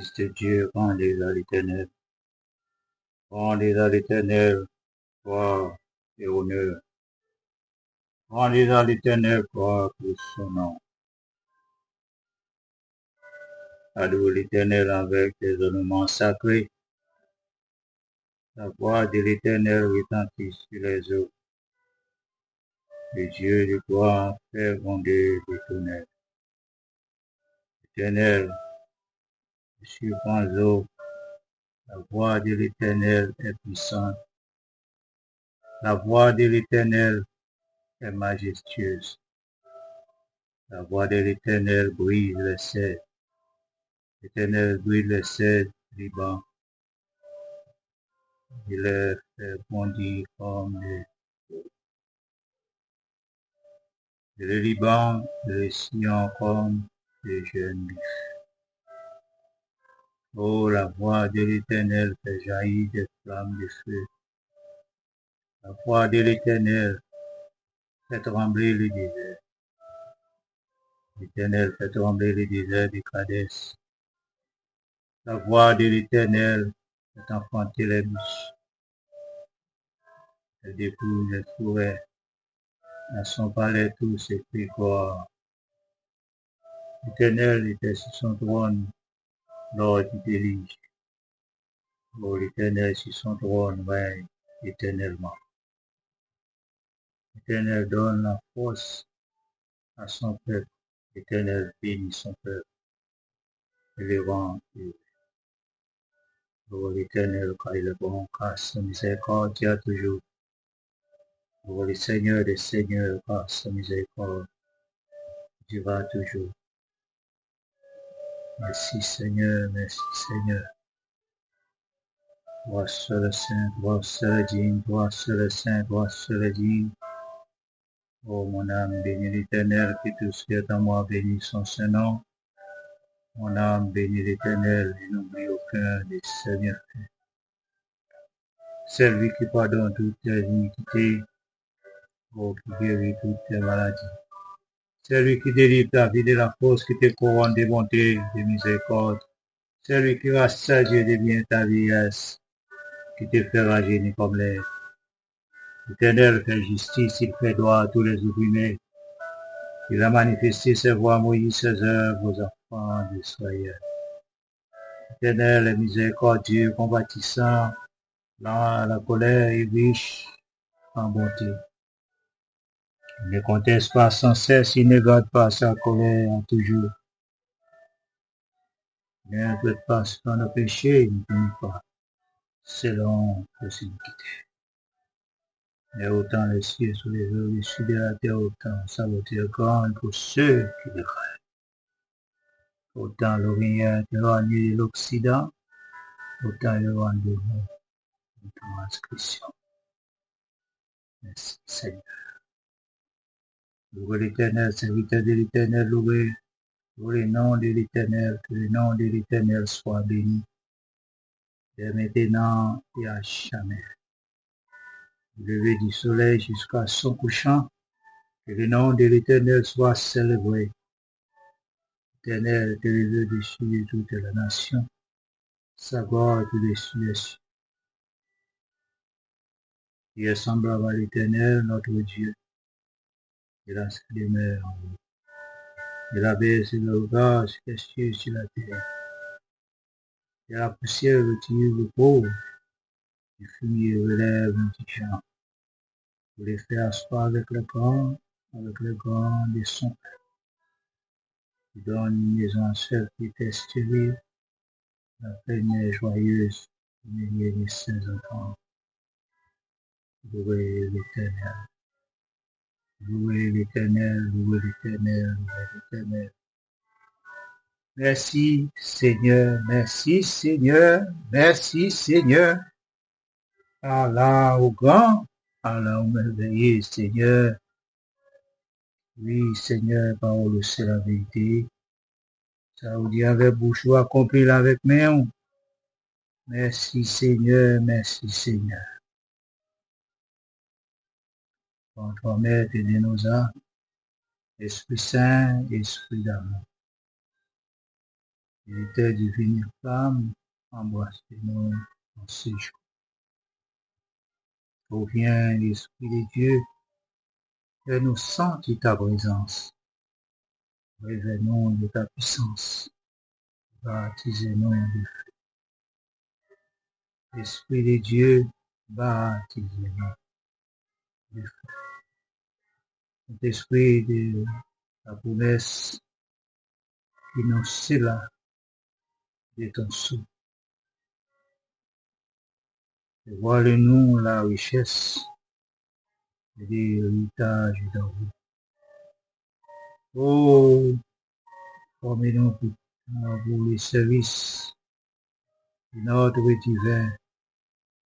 Fils de Dieu, rendez à l'Éternel. Rendez à l'Éternel, gloire et honneur. Rendez à l'Éternel, gloire pour son nom. Adorez l'Éternel avec des ornements sacrés. La voix de l'Éternel retentit sur les eaux. Le Dieu de gloire fait gronder les tonnerres. L'Éternel, sur grands eaux, la voix de l'Éternel est puissante. La voix de l'Éternel est majestueuse. La voix de l'Éternel brise les cèdres. L'Éternel brise les cèdres du Liban. Il les fait bondir comme le Liban, le Sion comme les jeunes buffles. Oh, la voix de l'Éternel fait jaillir des flammes de feu. La voix de l'Éternel fait trembler le désert. L'Éternel fait trembler le désert de Kadès. La voix de l'Éternel fait enfanter les bouches. Elle dépouille les forêts. Dans son palais tout s'écrit gloire. L'Éternel était sur son trône lors du déluge. Oh, l'Éternel sur son trône règne éternellement. L'Éternel donne la force à son peuple. L'Éternel bénit son peuple et le rend heureux. Oh, l'Éternel, car il est bon, car sa miséricorde tient toujours. Oh, le Seigneur des seigneurs, car sa miséricorde durera toujours. Merci Seigneur, merci Seigneur. Toi seul saint, toi seul digne, toi seul saint, toi seul digne. Oh mon âme, bénis l'Éternel, que tout ce qui est en moi bénisse son Saint-Nom. Mon âme, bénis l'Éternel, et n'oublie aucun de ses bienfaits. C'est lui qui pardonne toutes tes iniquités, oh, qui guérit toutes tes maladies. C'est lui qui délivre ta vie de la force, qui te couronne de bonté, de miséricorde. C'est lui qui rassasie de bien ta vieillesse, qui te fait rajeunir comme l'air. L'Éternel fait justice, il fait droit à tous les opprimés. Il a manifesté ses voies, Moïse, ses œuvres aux enfants d'Israël. L'Éternel est miséricordieux, compatissant, lent à la colère et riche en bonté. Il ne conteste pas sans cesse, il ne garde pas sa colère toujours. Il ne traite pas sur nos péchés, il ne punit pas selon nos iniquités. Mais autant les cieux sous les eaux, au-dessus de la terre, autant sa beauté est grande pour ceux qui le craignent. Autant l'Orient est éloigné de l'Occident, autant le rend de nous de transgression. Merci Seigneur. Louez l'Éternel, serviteur de l'Éternel, louez le nom de l'Éternel, que le nom de l'Éternel soit béni, dès maintenant et à jamais. Du lever du soleil jusqu'à son couchant, que le nom de l'Éternel soit célébré. L'Éternel est élevé au-dessus de toute la nation, sa gloire est au-dessus des cieux. Il est semblable à l'Éternel, notre Dieu, il a sa demeure en haut. Il a baissé le regard sur les cieux, sur la terre. Et la poussière retire le pauvre, le fumier relève l'indigent. Pour les faire asseoir avec les grands de son peuple. Il donne une maison à ceux qui étaient stériles, la peine est joyeuse au milieu de ses enfants. Louez l'Éternel, louez l'Éternel, louez l'Éternel, louez l'Éternel. Merci Seigneur, merci Seigneur, merci Seigneur. Allah au grand, Allah au merveilleux Seigneur. Oui Seigneur, parole c'est la vérité. Ça vous dit avec bouche ou accompli avec main. Merci Seigneur, merci Seigneur. Pour toi, Maître de nos âmes, Esprit Saint, Esprit d'amour. Et tes divines flammes, embrassez-nous en ce jour. Ô viens, l'Esprit de Dieu, fais-nous sentir ta présence. Révèle-nous de ta puissance. Baptisez-nous de feu. Esprit de Dieu, baptisez-nous de feu. Cet esprit de la promesse qui nous scella de ton souffle. Dévoile-nous la richesse de l'héritage d'en vous. Oh, formez-nous pour le service de notre divin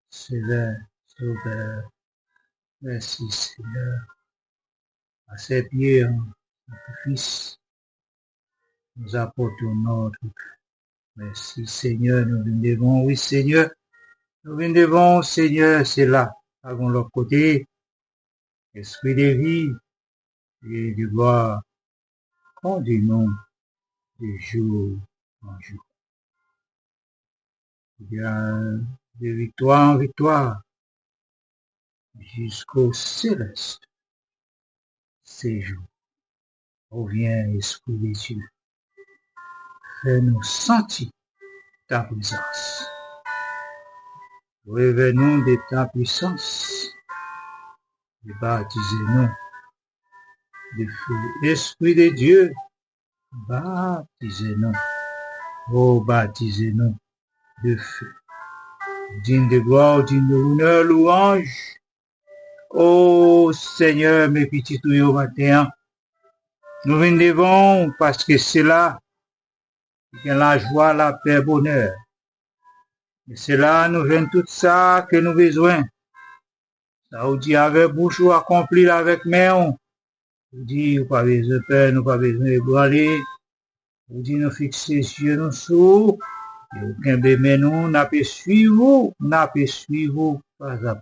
Sauveur. Merci Seigneur. À ses pieds, notre Fils, nous apportons notre cœur. Merci Seigneur, nous nous devons, oui Seigneur, nous nous devons, Seigneur, c'est là, à l'autre côté, esprit de vie et de gloire, conduis-nous de jour en jour. De victoire en victoire, jusqu'au céleste séjour. Reviens, Esprit de Dieu, fais-nous sentir ta présence. Révèle-nous de ta puissance et baptisez-nous de feu. Esprit de Dieu, baptisez-nous. Oh, baptisez-nous de feu. Digne de gloire, digne de l'honneur, louange. Oh Seigneur, mes petits tuyaux matin, nous venons devant parce que c'est là qu'il y a la joie, la paix, le bonheur. Et c'est là nous venons tout ça que nous avons besoin. Ça vous dit avec bouche ou accompli avec main. Vous dit, pas besoin de peur, nous pas besoin de branler. Vous dit, nous fixer les yeux nous sous. Et aucun bébé nous n'a pas suivre, pas à pas.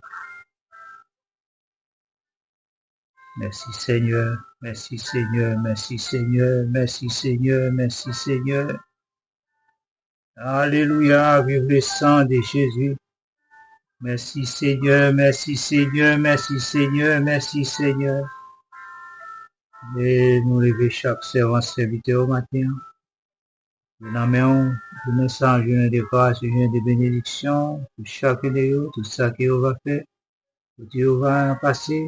Merci Seigneur, merci Seigneur, merci Seigneur, merci Seigneur, merci Seigneur. Alléluia, vive le sang de Jésus. Merci Seigneur, merci Seigneur, merci Seigneur, merci Seigneur. Et nous levons chaque servant serviteur au matin. Nous n'amenons le message de grâce, de bénédiction pour chacun de nous, tout ça qu'on va faire, tout ce qu'on va passer,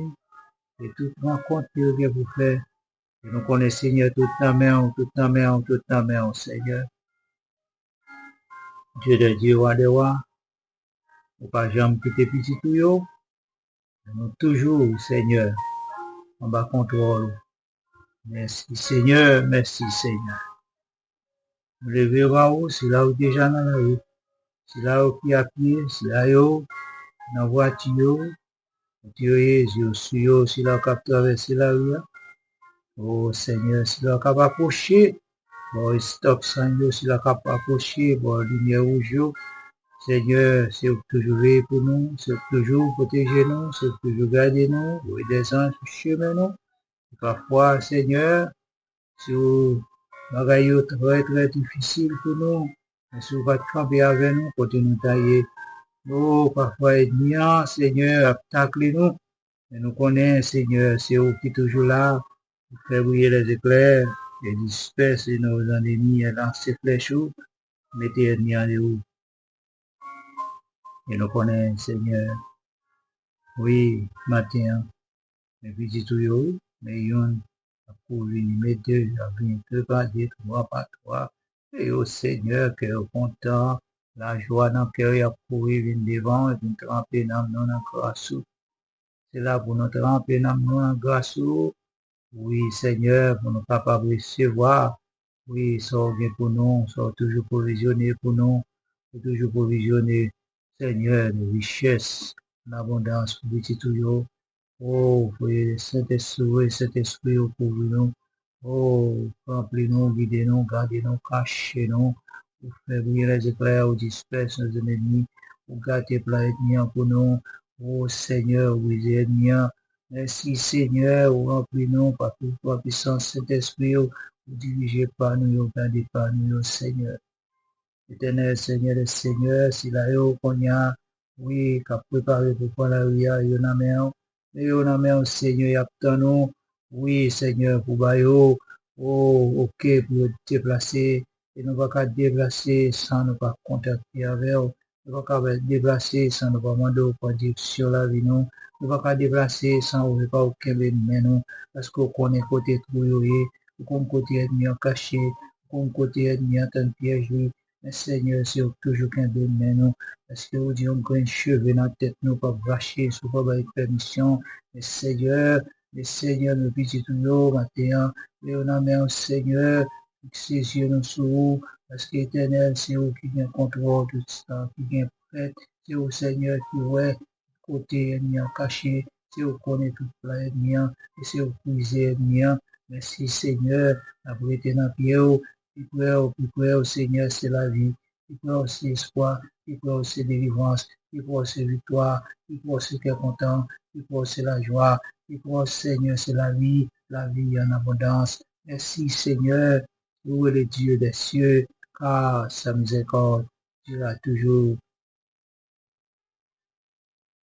et toute rencontre qu'on vient pour faire. Et nous connaissons Seigneur toute ta main, Seigneur. Dieu de Dieu, roi de roi, ou pas jamais quitter petit tuyau. Nous toujours, Seigneur, en bas contrôle. Merci Seigneur, merci Seigneur. Nous levons à haut, c'est là où déjà dans la rue. C'est là où qui a pied, c'est là où dans la voiture, c'est là où cap traverser la rue. Oh Seigneur, c'est là où cap approcher. Bon, stop Seigneur, c'est là où cap approcher. Bon, lumière rouge. Seigneur, c'est toujours veiller pour nous, c'est toujours protéger nous, c'est toujours garder nous, oui, des anges chemin nous. Parfois, Seigneur, si vous bagaille très très difficile pour nous, si vous va camper avec nous, pour nous tailler. Oh, parfois, ennemi, Seigneur, attaquez nous. Mais nous connaissons, Seigneur, c'est vous qui est toujours là, pour faire briller les éclairs, et disperser nos ennemis, et lancer flèches, mettez ennemis en haut. Et nous connaissons, Seigneur, oui, matin, mes petits tuyaux, mais yon, pour venir, mes deux, deux par deux, trois par trois. Et au Seigneur, que au content, la joie dans le cœur, il a couru, vient devant, et vient tremper dans nous en grâce. C'est là pour nous tremper dans nous en grâce. Oui, Seigneur, pour nous capables de recevoir. Oui, ça vient pour nous, ça toujours provisionné pour nous, toujours provisionné. Seigneur, de richesse, l'abondance pour petit tuyau. Oh, Saint-Esprit, pour nous. Oh, remplis-nous, guidez-nous, gardez-nous, cachez-nous, pour faire briller les éclairs, ou disperser nos ennemis, pour gâter plein ennemis pour nous. Oh, Seigneur, oui, ennemis. Merci, Seigneur, remplis-nous par toute ta puissance, Saint-Esprit, vous dirigez par nous, gardez par nous, Seigneur. Éternel Seigneur des Seigneurs, si la yo qu'on y a, oui, qu'a préparé pour quoi la ria, yo na men, yo na men, Seigneur, y a nous, oui, Seigneur, pour bayo, oh, ok, pour déplacer, et nous pas qu'à déplacer sans nous pas contacter avec eux, nous pas qu'à déplacer sans nous pas demander pour direction la vie nous, nous pas qu'à déplacer sans nous pas aucun mais nous, parce qu'on connaît côté tout yo, qu'on côté ennemi caché, qu'on côté ennemi en piège, mais Seigneur, c'est toujours qu'un de nous, parce que vous dites, on a un cheveu dans la tête, nous pas vacher, sous pas de permission, mais Seigneur, nous petits tout matin, et on a mis un Seigneur, fixez yeux nous sur vous, parce qu'éternel, c'est vous qui vient contrôle tout ça, qui vient prêtre, c'est vous Seigneur qui ouais, côté ennemi caché, c'est vous connaît tout la ennemi, et c'est vous briser ennemi, merci Seigneur, après été dans pied, puis Seigneur, c'est la vie, puis c'est espoir, puis c'est délivrance, puis c'est victoire, puis c'est cœur content, puis c'est la joie, puis Seigneur, c'est la vie en abondance. Merci Seigneur, louez le Dieu des cieux, car sa miséricorde durera toujours.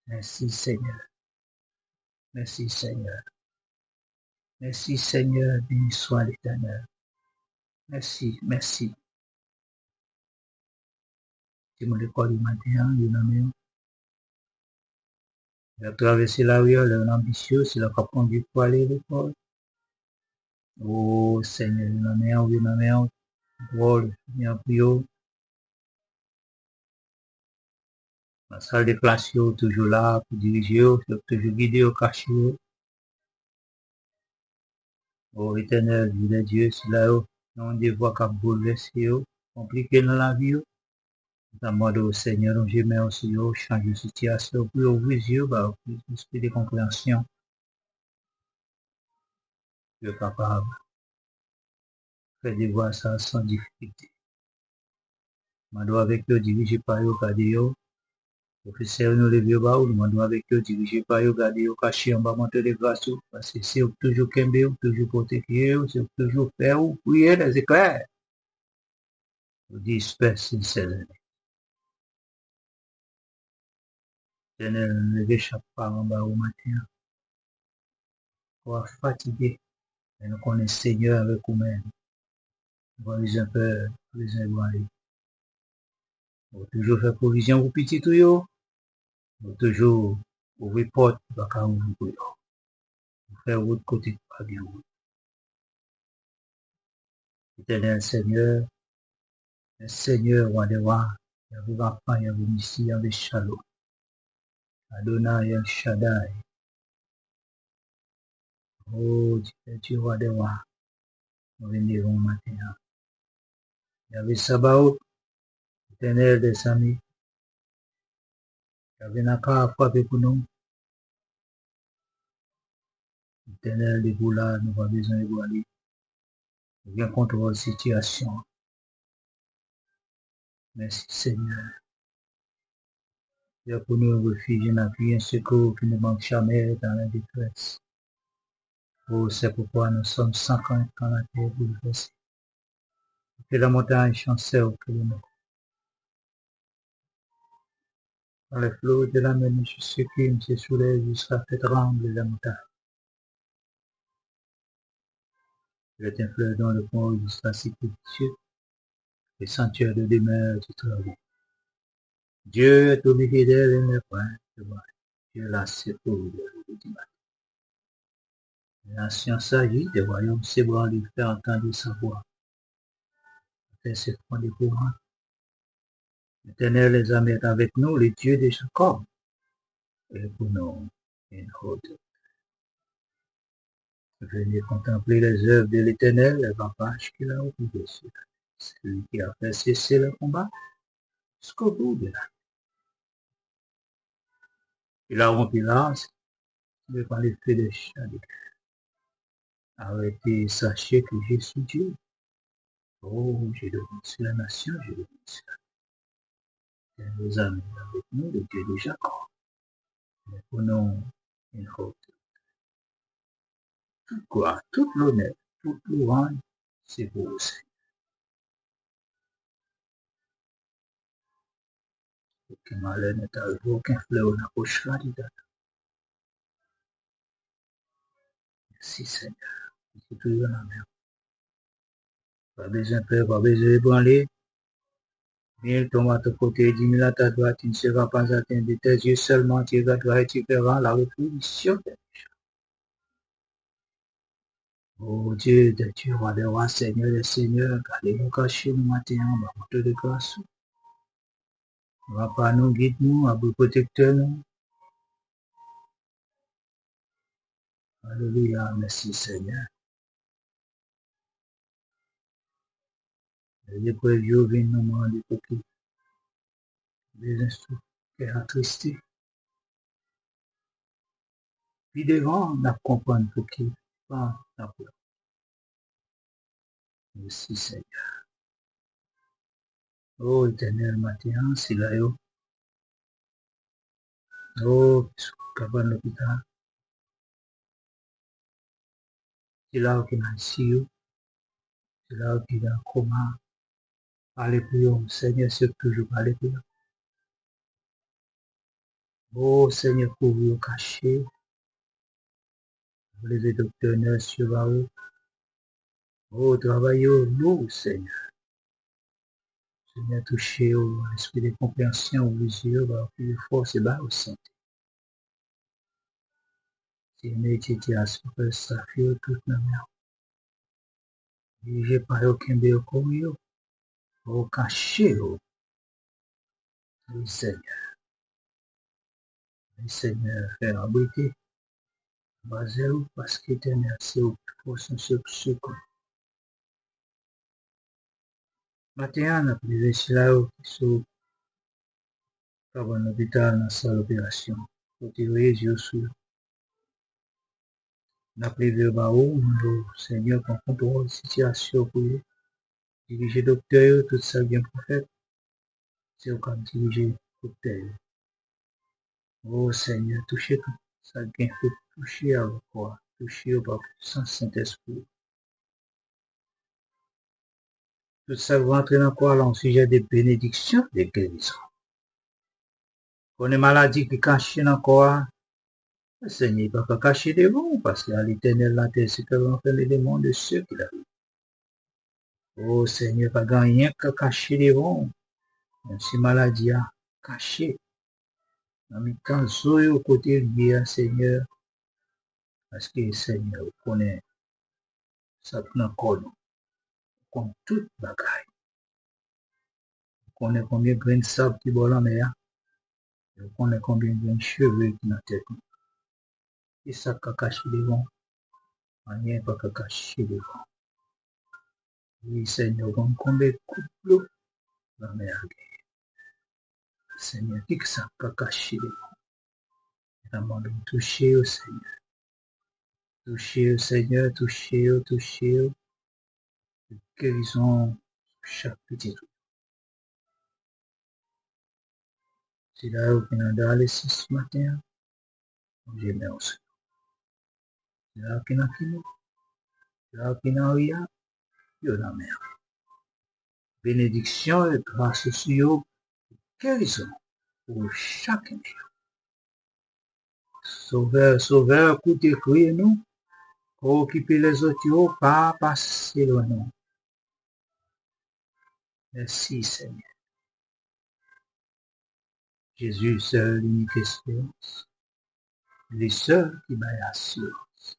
Merci Seigneur, merci Seigneur, merci Seigneur, béni soit l'Éternel. Merci, merci. C'est mon école du matin, il a traversé la rue, l'homme ambitieux, c'est le cap conduit pour aller à l'école. Oh Seigneur, il m'a mis en drôle, il a pris la salle de classe, toujours là pour diriger, toujours guider au cachet. Oh éternel, Dieu de Dieu, c'est là, on devoir qu'à bouleverser, compliqué dans la vie. Demande au Seigneur, je mets aussi, changer de situation, pour ouvrir les yeux, pour l'esprit de compréhension. Je suis capable de faire des voies ça sans difficulté. Je dois avec eux diriger par eux, garder eux. Professeur nous le vieux bas, nous doit avec eux diriger par eux, garder eux, cacher en bas, monter les grâces, parce que c'est toujours qu'aimer, toujours protéger, c'est toujours faire, prier les éclairs. Vous disperser ces années. Seigneur, ne l'échappe pas en bas au matin. On va fatiguer, mais nous connaissons Seigneur avec nous-mêmes. On va les un peu, les éloigner. On va toujours faire provision pour petit tout yo. On va toujours ouvrir porte, pour pas ouvrir pour yo. On faire autre côté, pas bien. Éternel Seigneur, le Seigneur, roi des rois, il y avait Rapha, il y avait Nissi, il y avait Shalom. Adonai, El Shaddai. Oh, Dieu, roi des rois, nous venons maintenant. Il y avait Sabaoth, éternel des amis. Il y avait Naka frappé pour nous. Éternel de Boula, nous avons besoin de aller. Nous viens contre votre situation. Merci Seigneur. Dieu pour nous réfugier dans un secours qui ne manque jamais dans la détresse. Oh, c'est pourquoi nous sommes 50 dans la terre bouleversée. Que la montagne chancelle que nous. Dans les flots de la mer, je sais qu'il se soulève jusqu'à faire trembler la montagne. Je t'influe dans le pont jusqu'à si petit, les sanctuaires de demeure du travail. Dieu est au milieu d'elle et n'est pas de moi. Dieu la secours du matin. Les nations s'agit des royaumes s'ébranlent, faire entendre sa voix. Faire ses fronts de courant. L'Éternel les a mis avec nous, les dieux de Jacob. Et pour nous, une haute. Venez contempler les œuvres de l'Éternel, les ravages qu'il a occupés sur la terre. C'est lui qui a fait cesser le combat jusqu'au bout de la nuit. Il a rompu l'anse, par les feux de Chadek. Arrêtez, sachez que je suis Dieu. Oh, j'ai devant sur la nation, j'ai devant sur la terre. Nous amis avec nous, le Dieu de Jacob. Nous prenons une haute. Toute gloire, toute l'honneur, toute louange, c'est pour vous. Aucun malheur n'est arrivé, aucun fléau n'approchera de ta. Merci Seigneur. C'est toujours dans la mer. Pas besoin de peur, pas besoin de branler. 1000 tombent à ton côté, 10 000 à ta droite, tu ne seras pas atteint de tes yeux seulement, tu regarderas et tu verras la rétribution. Oh Dieu, de Dieu, roi des rois, Seigneur des seigneurs, gardez-nous cachés nous matin, en de grâce. Va pas nous, guide-nous, abri protecteur nous. Alléluia, merci Seigneur. Les épreuves viennent nous demander pour qui les instructions qui sont attristés. Puis devant, on comprendre pour qui pas la peur. Merci Seigneur. Oh éternel matin, c'est là, yo. Oh, capable l'hôpital. C'est là qui est ici, c'est là qui est dans le coma. Parlez pour eux, Seigneur, c'est toujours parler pour eux. Oh Seigneur, pour vous cacher, les docteurs, nurses, sur vous. Oh, travaillez nous, Seigneur. Seigneur, touchez au esprit de compréhension, aux yeux, plus force et bas au santé. C'est une étude à ce que ça fait toute la mer. Dirigez par aucun béo comme yo, au caché, oui Seigneur. Oui Seigneur, faire abriter, basé parce qu'éternel, c'est au force ce que Maintenant, on a privé cela qui sont dans l'hôpital dans sa opération. Pour tirer les yeux sur. On a privé Baou, Seigneur, qu'on contrôle la situation pour eux. Diriger docteur, tout ça bien prophète. C'est au cas de diriger docteur. Oh Seigneur, touchez tout ça bien fait, toucher avec quoi? Toucher au bas sans Saint-Esprit. Tout ça va entrer dans quoi là, en sujet des bénédictions, des guérisons. On est maladie qui cache dans quoi? Le Seigneur ne va pas cacher des bons, parce qu'à l'éternel, la terre, c'est que l'enfermer des mondes de ceux qui l'ont. Oh Seigneur, pas gagner qu'à cacher des bons. Même si maladie a caché. Dans mes temps, soyez au côté lié, Seigneur, parce que Seigneur, vous connaissez ça dans le corps, comme toute bagaille. Vous connaissez combien de grains de sable qui vont en mer. Vous connaissez combien de grains de cheveux qui sont dans la tête. Et ça, qu'à cacher des bons. Rien pas qu'à cacher des bons. Oui, Seigneur, vous combien de coups de l'eau dans la mer. Seigneur, qui que ça peut cacher les mots. Demande de toucher au Seigneur. Toucher au Seigneur, toucher au. Guérison chaque petit truc. C'est là où on a dans ce matin. Je mets au Seigneur. C'est là qu'on a fini. C'est là qu'on a rien. Il y a la mer. Bénédiction et grâce sur guérison pour chacun. Sauveur, sauveur, écoutez, criez-nous. Occuper les autres, pas passer loin. Merci Seigneur. Jésus, seul l'unique espérance. Les seuls qui baillent assurance.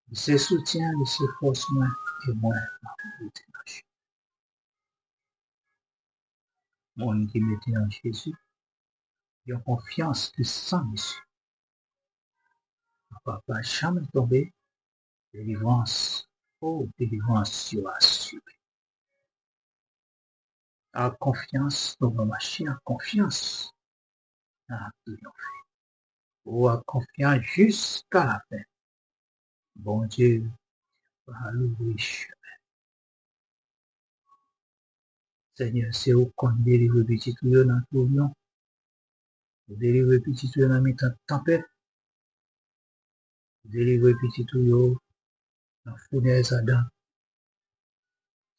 Il se soutient, il se force moins et moins par le démarche. Mon qui mettait en Jésus, il a confiance qui sans issue. Papa jamais tombé, délivrance, oh délivrance sur assurée. À confiance, nous va marcher à confiance. À triompher. Ou à confiance jusqu'à la fin. Bon Dieu, va l'ouvrir chemin. Seigneur, c'est où qu'on délivre petit tout dans tout non. Délivre petit tout dans la tempête. Délivre petit tout dans la fournaise Adam.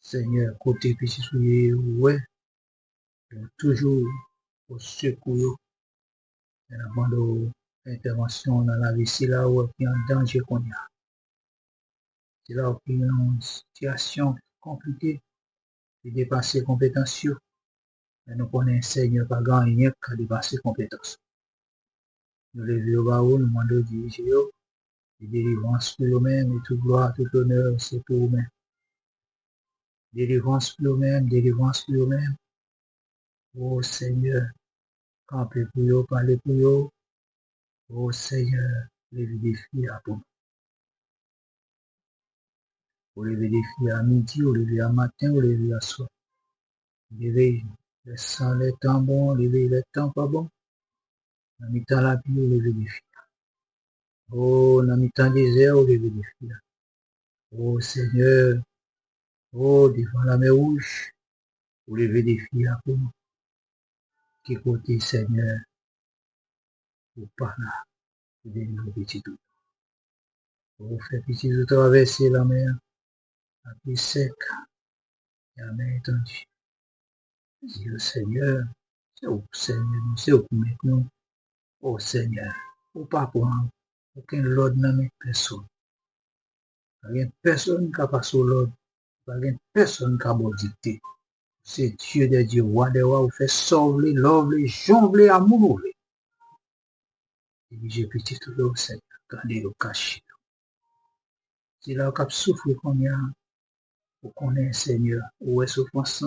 Seigneur, côté petit tout, ouais, toujours au secours. Et nous demandons intervention dans la vie, si là où il y a un danger qu'on y a. Si là où il y a une situation compliquée, de dépasser compétences. Et nous connaissons Seigneur, pas grand rien qu'à dépasser compétences. Nous levons au bas, nous demandons de diriger, de délivrance pour nous-mêmes, et toute gloire, tout honneur, c'est pour nous-mêmes. Délivrance pour nous-mêmes, délivrance pour nous-mêmes. Oh Seigneur, camper pour nous, parler pour nous. Oh Seigneur, lever des filles à pour nous. Ou lever des filles à midi, ou lever à matin, ou lever à soir. Lever les sangs, les temps bons, lever les temps pas bons. Dans le temps la vie, ou lever des filles. Oh, dans le temps désert, ou lever des filles. Oh Seigneur, oh, devant la mer rouge, ou lever des filles à pour nous. Qui côté Seigneur, ou pas là, ou délivrer petit tout. Ou faire petit tout traverser la mer, la pluie sec, et la mer étendue. Dis au Seigneur, c'est au Seigneur, c'est au maintenant. Oh Seigneur, ou pas prendre aucun l'ordre dans mes personnes. Il n'y a personne qui a pas sur l'ordre. Il n'y a personne qui a pas dicté. C'est Dieu de Dieu, roi de roi, vous fait sauver, l'ouvre, jongler, amour. Et j'ai petit tout le Seigneur, gardez le caché. C'est là qu'on souffre qu'on y a, vous connaissez Seigneur, où est souffrance,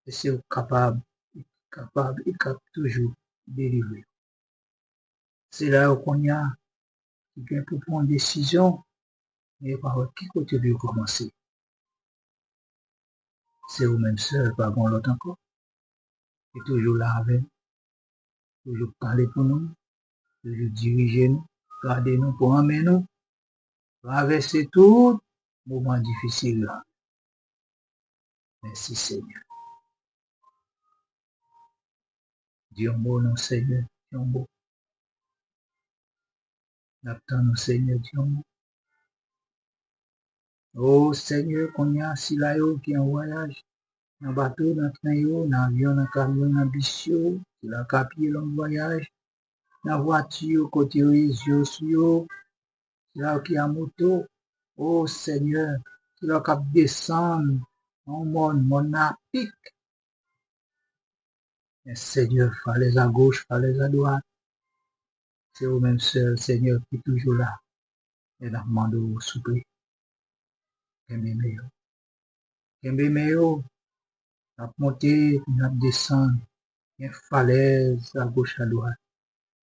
et c'est capable, et capable toujours délivrer. C'est là qu'on y a, qui vient pour prendre une décision, mais par qui côté de commencer. C'est vous-même seul, pas bon l'autre encore. Et toujours là avec, toujours parler pour nous, toujours diriger nous, garder nous pour emmener nous, traverser tout moment difficile là. Merci Seigneur. Dis un mot, non Seigneur, dis un mot. N'attends, Seigneur, dis un mot. Oh Seigneur, qu'on y a si là qui est en voyage, dans bateau, dans train, dans avion, dans camion, dans bichot, si la capier long voyage, dans voiture, côté réseau, si là qui a moto. Oh Seigneur, si là qui descend, en mon apic. Mais Seigneur, fallait à gauche, fallait à droite. C'est vous-même seul, Seigneur, qui est toujours là. Et la demande au souper. Kembe meyo, n'a monté, n'a descendu, il y a une falaise à gauche à droite.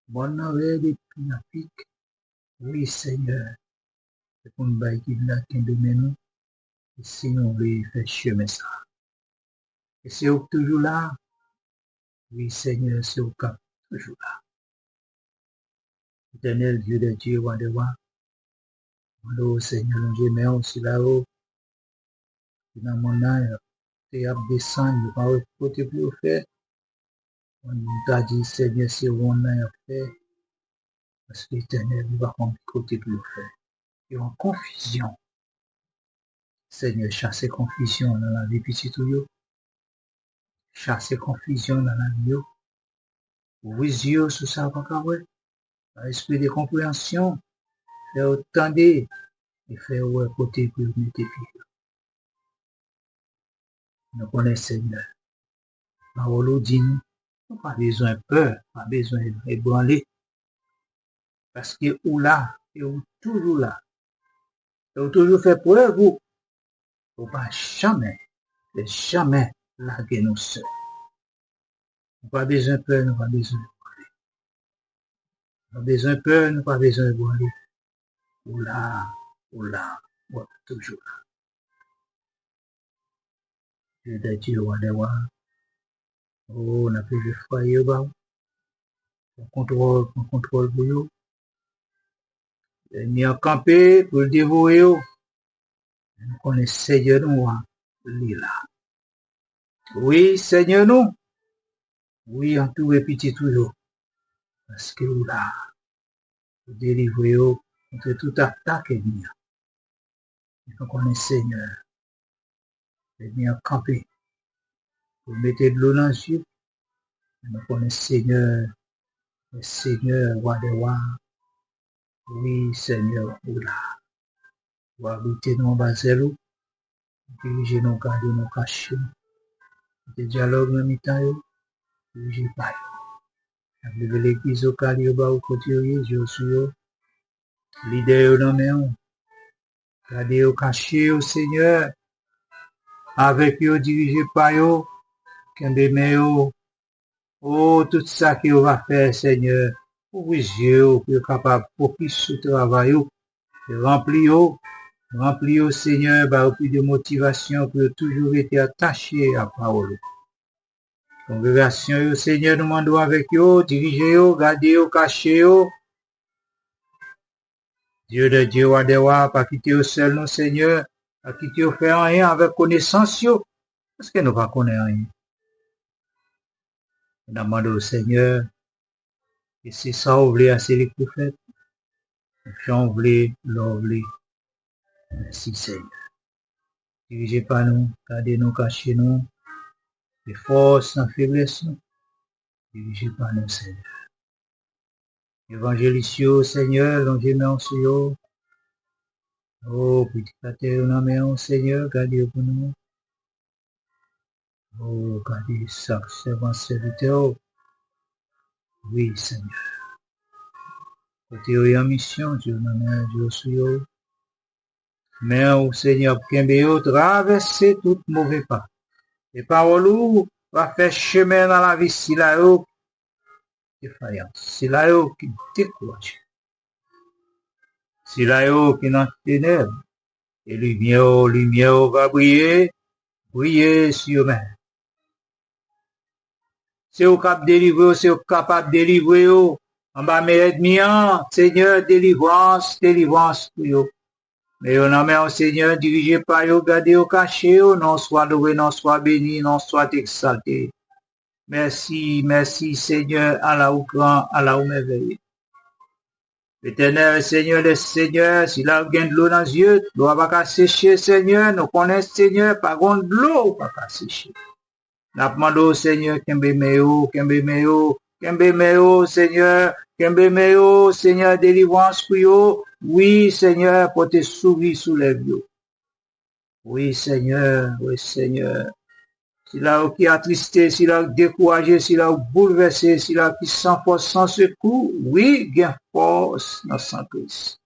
Bonne avec des pics. Oui, Seigneur, c'est pour nous bailler qui là, Kembe meyo, et sinon, on veut faire chemin ça. Et c'est toujours là. Oui, Seigneur, c'est au cap, toujours là. Éternel Dieu de Dieu, roi de roi. Oh, Seigneur, je mets aussi là-haut. Dans mon âme, et à descendre, par le côté plus fait. On t'a dit, Seigneur, c'est où on a fait. Parce que l'Éternel, il va prendre le côté plus fait. Et en confusion. Seigneur, chasser confusion dans la vie petit tout. Chasser confusion dans la vie. Oui, Dieu, sur ça, pas ouais. Esprit de compréhension. Faire autant et faire ouais côté pour mettre pieds. Nous connaissons Seigneur. Parole dit nous, pas besoin de peur, pas besoin d'ébranler. Parce que ou là, et ou toujours là. Et ou toujours fait preuve, vous ne pas jamais larguer nous seuls. Nous pas besoin de peur, nous pas besoin de parler. Nous pas besoin de peur, nous pas besoin de parler. Ou là, toujours là. Dieu de Dieu, roi de roi. Oh, on a plus de foyer, on contrôle pour vous. Ni en camper pour le dévorer. Nous connaissons Seigneur nous, là. Oui, Seigneur nous. Oui, en tout et petit toujours. Parce que là, vous délivrez contre toute attaque ennemie. Nous connaissons Seigneur. Et bien camper. Vous mettez de l'eau dans le yeux. Nous connaissons Seigneur, le Seigneur, roi des rois. Oui, Seigneur, oula. Vous habitez dans Basel, dirigez nos garder nos cachets. Des dialogues dans mi-temps, dirigez pas. Lever l'église au calibre bas au côté, je suis leader dans mes mains. Gardez au cachet au Seigneur. Avec eux, dirigez pas eux. Kembe meyo. Oh, tout ça que vous va faire, Seigneur. Ouvrir les yeux, pour être capable de focus sur le travail. Remplis, Seigneur, par plus de motivation pour toujours être attaché à la parole. Congrégation, Seigneur, nous demandons avec eux, dirigez-vous, gardez-vous, cachez-vous. Dieu de Dieu, roi des rois, pas quitter au seul, nous, Seigneur, pas quitter au faire rien avec connaissance, parce que nous ne connaissons rien. Nous demandons au Seigneur, et c'est ça, on voulait, c'est les prophètes. J'en voulais, l'on voulait. Merci, Seigneur. Dirigez pas nous, gardez-nous, cachez-nous, les forces en faiblesse, dirigez pas nous, Seigneur. Évangélisio, Seigneur, longez nous sur oh, petit terre, nous Seigneur, gardez pour nous. Oh, gardez ça, servant serviteur. Oui, Seigneur. Côté en mission, Dieu nous Dieu sur mais au Seigneur, Kembe, traverser tout mauvais pas. Les paroles va faire chemin dans la vie, si là, défaillance. Si là, qui décourage. Si là, qui dans ténèbres. Et lumière va briller sur eux-mêmes. C'est au cap délivrer, c'est au capable de délivrer. En bas, mes ennemis, Seigneur, délivrance pour eux. Mais on a mis au Seigneur, dirigé par eux, gardez au cachet, non soit loué, non soit béni, non soit exalté. Merci, Seigneur, Allah au grand, Allah au merveilleux. L'éternel, Seigneur, le Seigneur, s'il a gain de l'eau dans les yeux, l'eau va pas sécher, Seigneur, nous connaissons, Seigneur, pas de l'eau, pas sécher. Nous demandons, Seigneur, Kembe meyo, Seigneur, délivrance pour eux. Oui, Seigneur, pour te sourire sous les vieux. Oui, Seigneur. S'il a qui attristé, s'il a découragé, s'il a bouleversé, s'il a qui sans force, sans secours, oui, gain force dans sang Christ.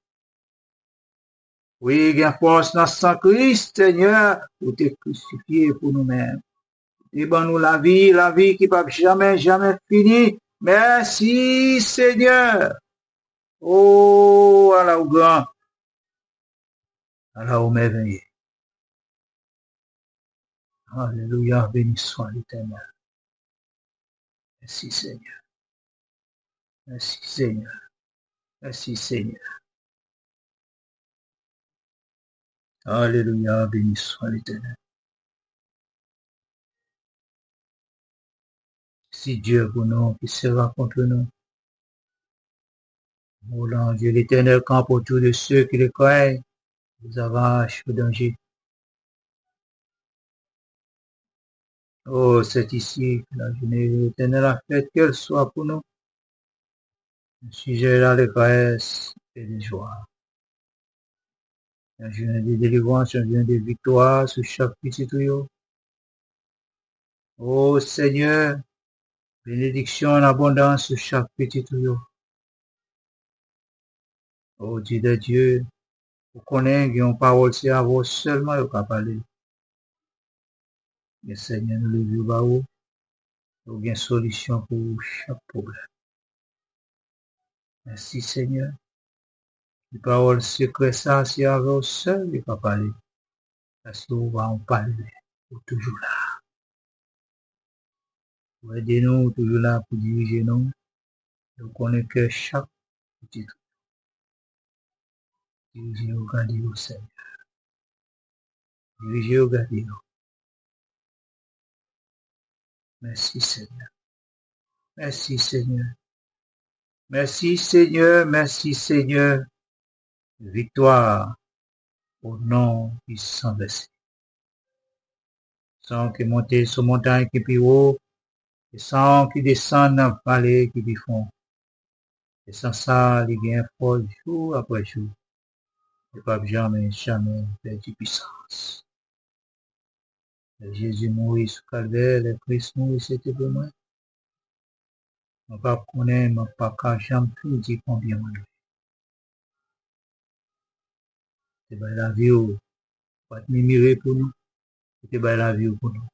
Oui, gain force dans sang Christ, Seigneur, pour te crucifier pour nous-mêmes. Et ben nous la vie qui ne peut jamais finir. Merci, Seigneur. Oh, Allah au grand, Allah au merveilleux. Alléluia, béni soit l'Éternel. Merci, Seigneur. Alléluia, béni soit l'Éternel. Si Dieu pour nous, qui sera contre nous. Oh Dieu, l'Éternel campe autour de ceux qui le croient, les arrache au danger. Oh, c'est ici que la journée de l'Éternel a fait qu'elle soit pour nous. Un sujet d'allégresse et de joie. Un journée de délivrance, un journée de victoire sur chaque petit tuyau. Oh Seigneur, bénédiction en abondance sur chaque petit tuyau. Oh Dieu de Dieu, vous connaissez une parole, c'est à vous seulement vous pouvez parler. Mais Seigneur, nous le vivons à vous. Nous avons une solution pour chaque problème. Merci Seigneur. Les paroles secrètes, ça, c'est à vous seul, vous pouvez parler. Parce que vous va en parler. Vous toujours là. Vous aidez-nous, toujours là pour diriger nous. Nous connaissons que chaque petit truc. Dirigez-vous, gardez-vous, Seigneur. Dirigez-vous, gardez-vous. Merci Seigneur. Merci Seigneur. Merci Seigneur. Merci Seigneur. Victoire au nom du sang versé. Sans que monter sur montagne qui plus haut, Les sangs qui descendent dans la vallée qui lui font. Et sans ça, il gagne fort jour après jour. Et pas jamais perdu puissance. Et Jésus mourit sous calvaire, le Christ mourit, c'était pour moi. Je ne sais pas connaître, je ne sais pas jamais dire combien moi. C'est la vie, pas de mimir pour nous. C'est la vie pour nous.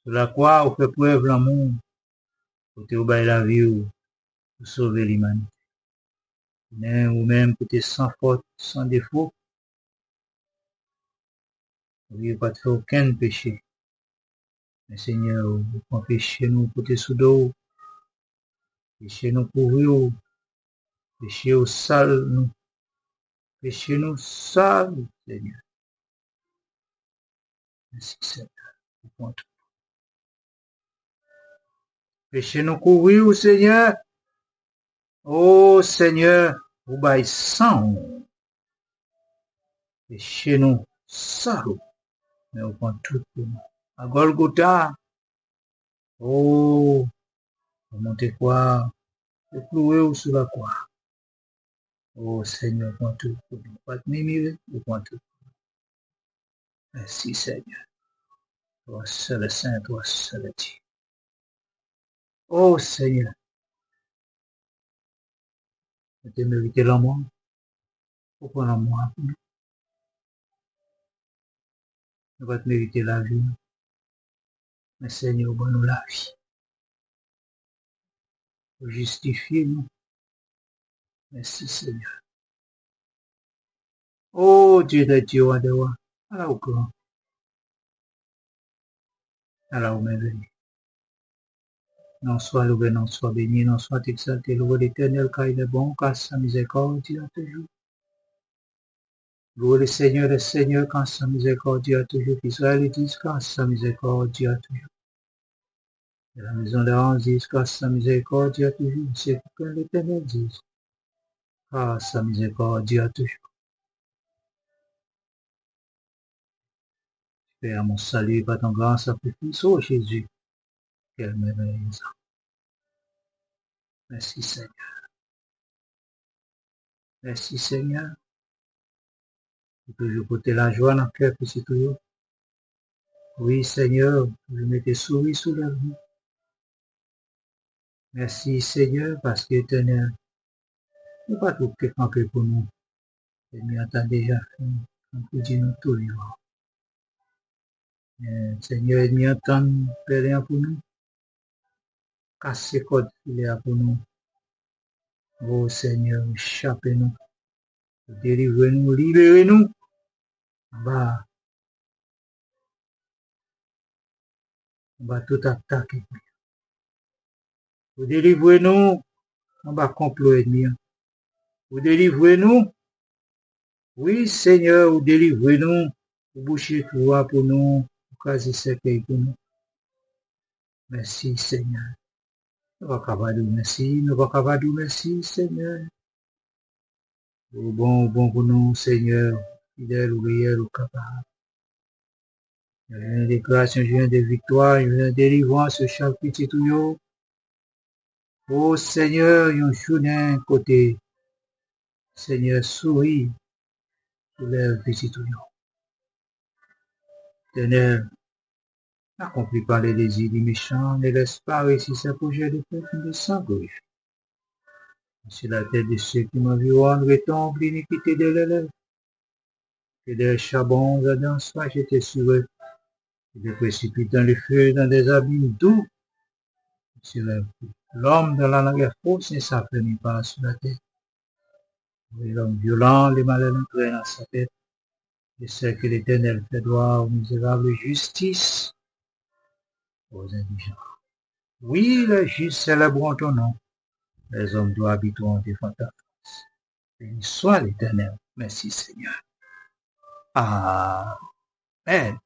Sur la croix, on fait preuve l'amour. Côté ou la vie pour sauver l'humanité. Ou même côté sans faute, sans défaut. Vous n'avez pas fait aucun péché. Mais Seigneur, vous pouvez pécher nous côté sous dos. Péché nous couvrir. Péché au sale nous. Péché nous sale, Seigneur. Merci Seigneur. Péché nous couvrir, Seigneur. Oh Seigneur, vous baillez sang. Péché nous sale. Mais vous prenez tout pour nous. À Golgotha. Oh, vous montez quoi? Vous clouez sur la croix. Oh Seigneur, vous prenez tout pour nous. Pas de mimir, vous prenez tout. Merci Seigneur. Toi seul saint, toi seul Dieu. Oh Seigneur. Vous te méritez l'amour. Vous prenez l'amour pour nous. Vous va te mériter la vie. Mais Seigneur, vous nous la vie. Vous justifiez nous. Merci Seigneur. Oh Dieu de Dieu, à devoir. Alors au grand. Alors au merveilleux. Non soit loué, non soit béni, non soit exalté, loué l'Éternel, car il est bon, car sa miséricorde dure toujours. Loué le Seigneur, car sa miséricorde dure toujours. Israël dit, car sa miséricorde dure toujours. Et la maison de Hans dit, car sa miséricorde dure toujours. C'est que l'Éternel dit, car sa miséricorde dure toujours. Père, mon salut par ton grand sacrifice, ô Jésus. Quelle merveille. Merci Seigneur. Merci Seigneur. Et toujours porter la joie dans le cœur que c'est toujours. Oui Seigneur, je m'étais souri sous la vie. Merci Seigneur, parce que Éternel, il n'y a pas tout qui est pour nous. Et nous avons déjà fait, on peut dire nous tous les jours. Seigneur, il n'y a tant de rien pour nous. Casser code filet pour nous. Oh Seigneur, échappez-nous. Délivrez-nous, libérez-nous. On va tout attaquer. Vous délivrez-nous. On va complot ennemi. Vous délivrez-nous. Oui, Seigneur, vous délivrez-nous. Vous bouchez tout pour nous. Vous casez ce pays pour nous. Merci, Seigneur. Nous va cavaler merci. Nous va cavaler merci, Seigneur. Bon pour nous, Seigneur. Fidèle, ouvrière, au capable. Je viens de déclaration, je viens de victoire, je viens de délivrance, chaque petit tuyau. Oh Seigneur, yon journée côté. Seigneur, souris. Soulève petit tuyau. Éternel, n'accomplis pas les désirs du méchant, ne laisse pas réussir ses projets de peuple de sang glorifié. Sur la tête de ceux qui m'environnent, retombe l'iniquité de l'élève. Que des charbons ardents soient jetés sur eux, et des précipitent dans le feu, dans des abîmes doux. Sur l'homme dans la langue fausse ne s'affermit pas sur la tête. Et l'homme violent, les malheurs entraînent dans sa tête. Je sais que l'Éternel fait droit aux misérables justice aux indigents. Oui, les justes célébreront ton nom. Les hommes doivent habiter en défense ta face. Béni soit l'Éternel. Merci Seigneur. Amen.